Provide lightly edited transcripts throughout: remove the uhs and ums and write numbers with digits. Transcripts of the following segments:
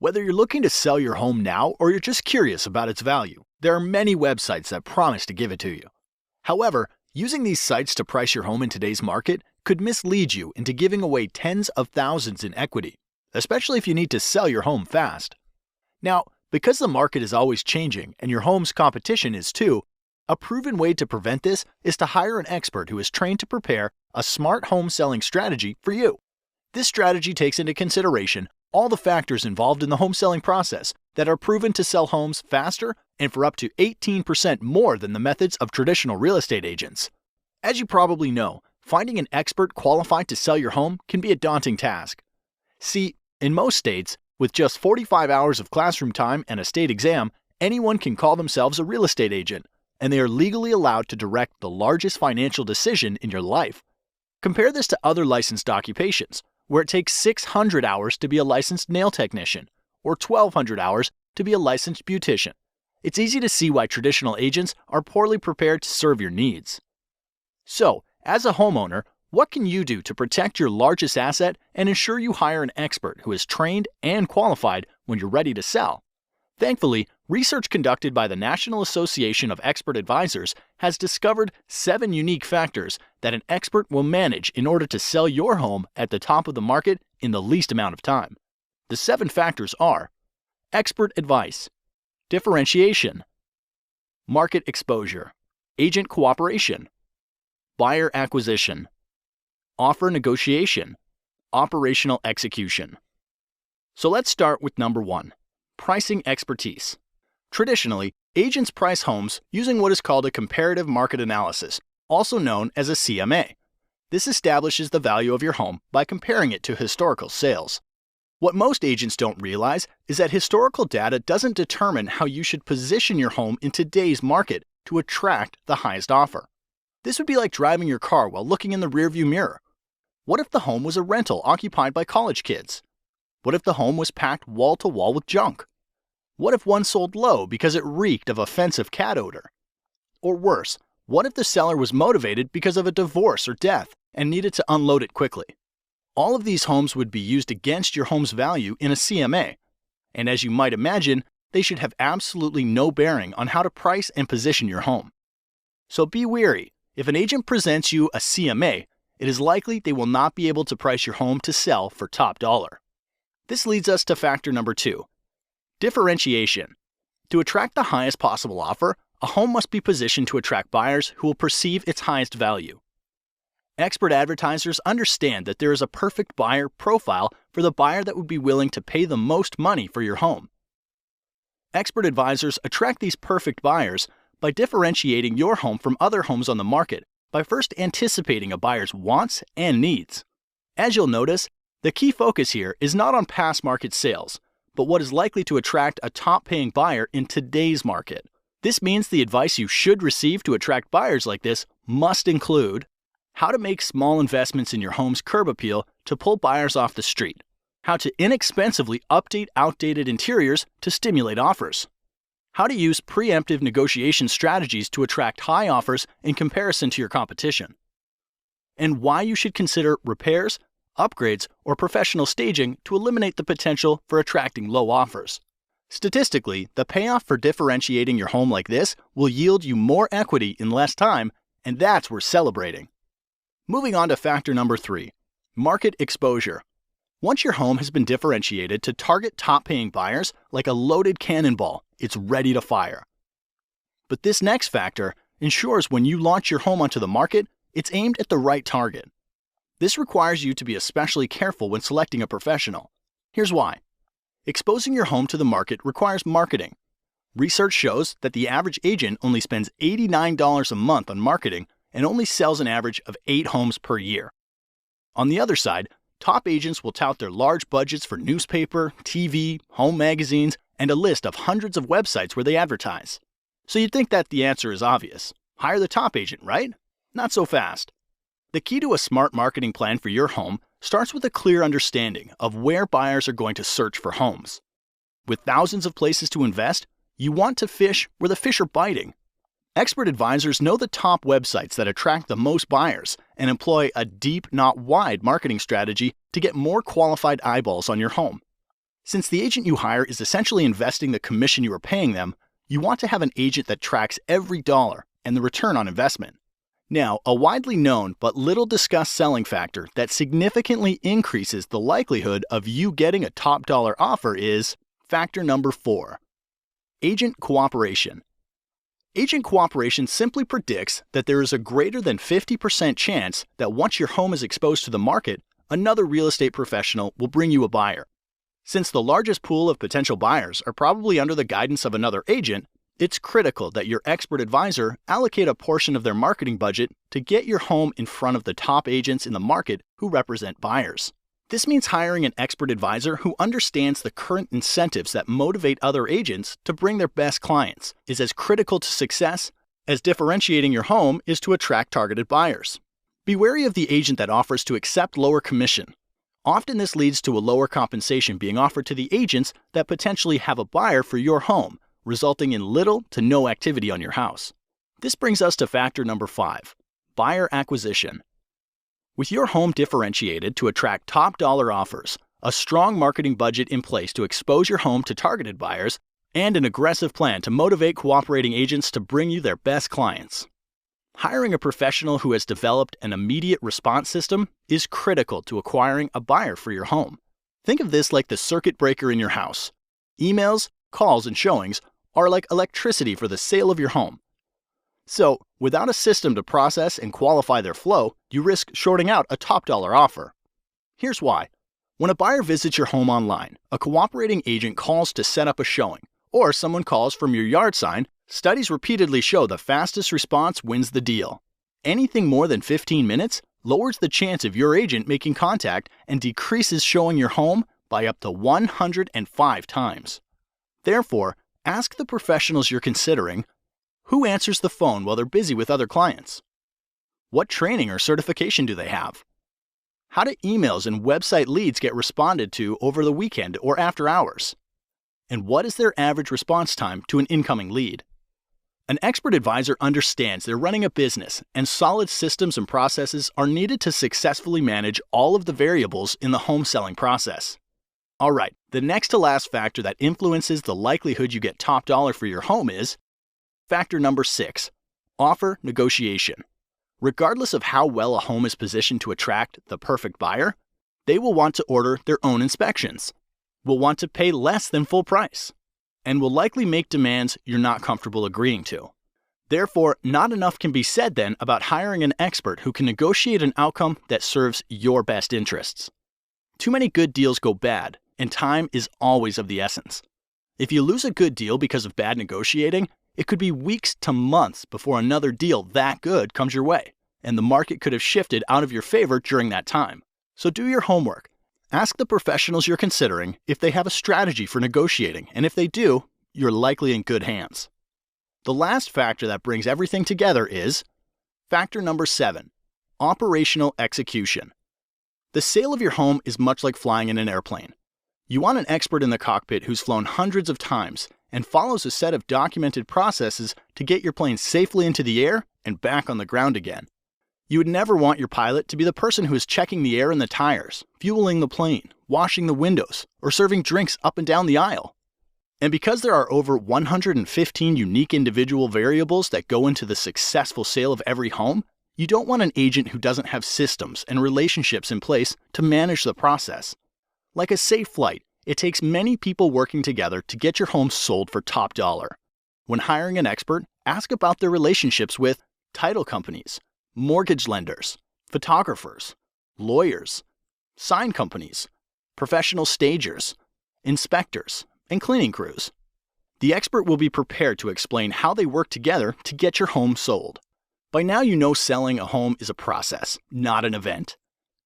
Whether you're looking to sell your home now or you're just curious about its value, there are many websites that promise to give it to you. However, using these sites to price your home in today's market could mislead you into giving away tens of thousands in equity, especially if you need to sell your home fast. Now, because the market is always changing and your home's competition is too, a proven way to prevent this is to hire an expert who is trained to prepare a smart home selling strategy for you. This strategy takes into consideration all the factors involved in the home selling process that are proven to sell homes faster and for up to 18% more than the methods of traditional real estate agents. As you probably know, finding an expert qualified to sell your home can be a daunting task. See, in most states, with just 45 hours of classroom time and a state exam, anyone can call themselves a real estate agent, and they are legally allowed to direct the largest financial decision in your life. Compare this to other licensed occupations, where it takes 600 hours to be a licensed nail technician, or 1,200 hours to be a licensed beautician. It's easy to see why traditional agents are poorly prepared to serve your needs. So, as a homeowner, what can you do to protect your largest asset and ensure you hire an expert who is trained and qualified when you're ready to sell? Thankfully, research conducted by the National Association of Expert Advisors has discovered 7 unique factors that an expert will manage in order to sell your home at the top of the market in the least amount of time. The 7 factors are: expert advice, differentiation, market exposure, agent cooperation, buyer acquisition, offer negotiation, operational execution. So let's start with number 1. Pricing expertise. Traditionally, agents price homes using what is called a comparative market analysis, also known as a CMA. This establishes the value of your home by comparing it to historical sales. What most agents don't realize is that historical data doesn't determine how you should position your home in today's market to attract the highest offer. This would be like driving your car while looking in the rearview mirror. What if the home was a rental occupied by college kids? What if the home was packed wall to wall with junk? What if one sold low because it reeked of offensive cat odor? Or worse, what if the seller was motivated because of a divorce or death and needed to unload it quickly? All of these homes would be used against your home's value in a CMA. And as you might imagine, they should have absolutely no bearing on how to price and position your home. So be wary. If an agent presents you a CMA, it is likely they will not be able to price your home to sell for top dollar. This leads us to factor number 2. Differentiation. To attract the highest possible offer, a home must be positioned to attract buyers who will perceive its highest value. Expert advertisers understand that there is a perfect buyer profile for the buyer that would be willing to pay the most money for your home. Expert advisors attract these perfect buyers by differentiating your home from other homes on the market by first anticipating a buyer's wants and needs. As you'll notice, the key focus here is not on past market sales, but what is likely to attract a top-paying buyer in today's market. This means the advice you should receive to attract buyers like this must include how to make small investments in your home's curb appeal to pull buyers off the street, how to inexpensively update outdated interiors to stimulate offers, how to use preemptive negotiation strategies to attract high offers in comparison to your competition, and why you should consider repairs, upgrades, or professional staging to eliminate the potential for attracting low offers. Statistically, the payoff for differentiating your home like this will yield you more equity in less time, and that's worth celebrating. Moving on to factor number 3, market exposure. Once your home has been differentiated to target top-paying buyers like a loaded cannonball, it's ready to fire. But this next factor ensures when you launch your home onto the market, it's aimed at the right target. This requires you to be especially careful when selecting a professional. Here's why. Exposing your home to the market requires marketing. Research shows that the average agent only spends $89 a month on marketing and only sells an average of 8 homes per year. On the other side, top agents will tout their large budgets for newspaper, TV, home magazines, and a list of hundreds of websites where they advertise. So you'd think that the answer is obvious. Hire the top agent, right? Not so fast. The key to a smart marketing plan for your home starts with a clear understanding of where buyers are going to search for homes. With thousands of places to invest, you want to fish where the fish are biting. Expert advisors know the top websites that attract the most buyers and employ a deep, not wide marketing strategy to get more qualified eyeballs on your home. Since the agent you hire is essentially investing the commission you are paying them, you want to have an agent that tracks every dollar and the return on investment. Now, a widely known but little discussed selling factor that significantly increases the likelihood of you getting a top dollar offer is factor number 4, agent cooperation. Agent cooperation simply predicts that there is a greater than 50% chance that once your home is exposed to the market, another real estate professional will bring you a buyer. Since the largest pool of potential buyers are probably under the guidance of another agent, it's critical that your expert advisor allocate a portion of their marketing budget to get your home in front of the top agents in the market who represent buyers. This means hiring an expert advisor who understands the current incentives that motivate other agents to bring their best clients is as critical to success as differentiating your home is to attract targeted buyers. Be wary of the agent that offers to accept lower commission. Often this leads to a lower compensation being offered to the agents that potentially have a buyer for your home, resulting in little to no activity on your house. This brings us to factor number 5, buyer acquisition. With your home differentiated to attract top dollar offers, a strong marketing budget in place to expose your home to targeted buyers, and an aggressive plan to motivate cooperating agents to bring you their best clients. Hiring a professional who has developed an immediate response system is critical to acquiring a buyer for your home. Think of this like the circuit breaker in your house. Emails, calls, and showings are like electricity for the sale of your home. So, without a system to process and qualify their flow, you risk shorting out a top dollar offer. Here's why. When a buyer visits your home online, a cooperating agent calls to set up a showing, or someone calls from your yard sign, studies repeatedly show the fastest response wins the deal. Anything more than 15 minutes lowers the chance of your agent making contact and decreases showing your home by up to 105 times. Therefore, ask the professionals you're considering, who answers the phone while they're busy with other clients? What training or certification do they have? How do emails and website leads get responded to over the weekend or after hours? And what is their average response time to an incoming lead? An expert advisor understands they're running a business, and solid systems and processes are needed to successfully manage all of the variables in the home selling process. All right, the next to last factor that influences the likelihood you get top dollar for your home is factor number 6, offer negotiation. Regardless of how well a home is positioned to attract the perfect buyer, they will want to order their own inspections, will want to pay less than full price, and will likely make demands you're not comfortable agreeing to. Therefore, not enough can be said then about hiring an expert who can negotiate an outcome that serves your best interests. Too many good deals go bad, and time is always of the essence. If you lose a good deal because of bad negotiating, it could be weeks to months before another deal that good comes your way, and the market could have shifted out of your favor during that time. So do your homework. Ask the professionals you're considering if they have a strategy for negotiating, and if they do, you're likely in good hands. The last factor that brings everything together is factor number 7, operational execution. The sale of your home is much like flying in an airplane. You want an expert in the cockpit who's flown hundreds of times and follows a set of documented processes to get your plane safely into the air and back on the ground again. You would never want your pilot to be the person who is checking the air in the tires, fueling the plane, washing the windows, or serving drinks up and down the aisle. And because there are over 115 unique individual variables that go into the successful sale of every home, you don't want an agent who doesn't have systems and relationships in place to manage the process. Like a safe flight, it takes many people working together to get your home sold for top dollar. When hiring an expert, ask about their relationships with title companies, mortgage lenders, photographers, lawyers, sign companies, professional stagers, inspectors, and cleaning crews. The expert will be prepared to explain how they work together to get your home sold. By now you know selling a home is a process, not an event.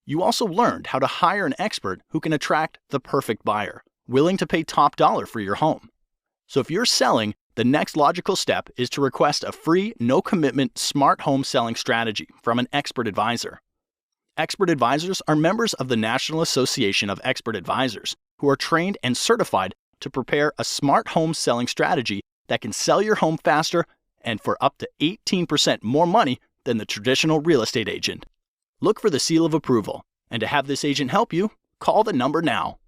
You also learned how to hire an expert who can attract the perfect buyer, willing to pay top dollar for your home. So if you're selling, the next logical step is to request a free, no-commitment, smart home selling strategy from an expert advisor. Expert advisors are members of the National Association of Expert Advisors who are trained and certified to prepare a smart home selling strategy that can sell your home faster and for up to 18% more money than the traditional real estate agent. Look for the seal of approval, and to have this agent help you, call the number now.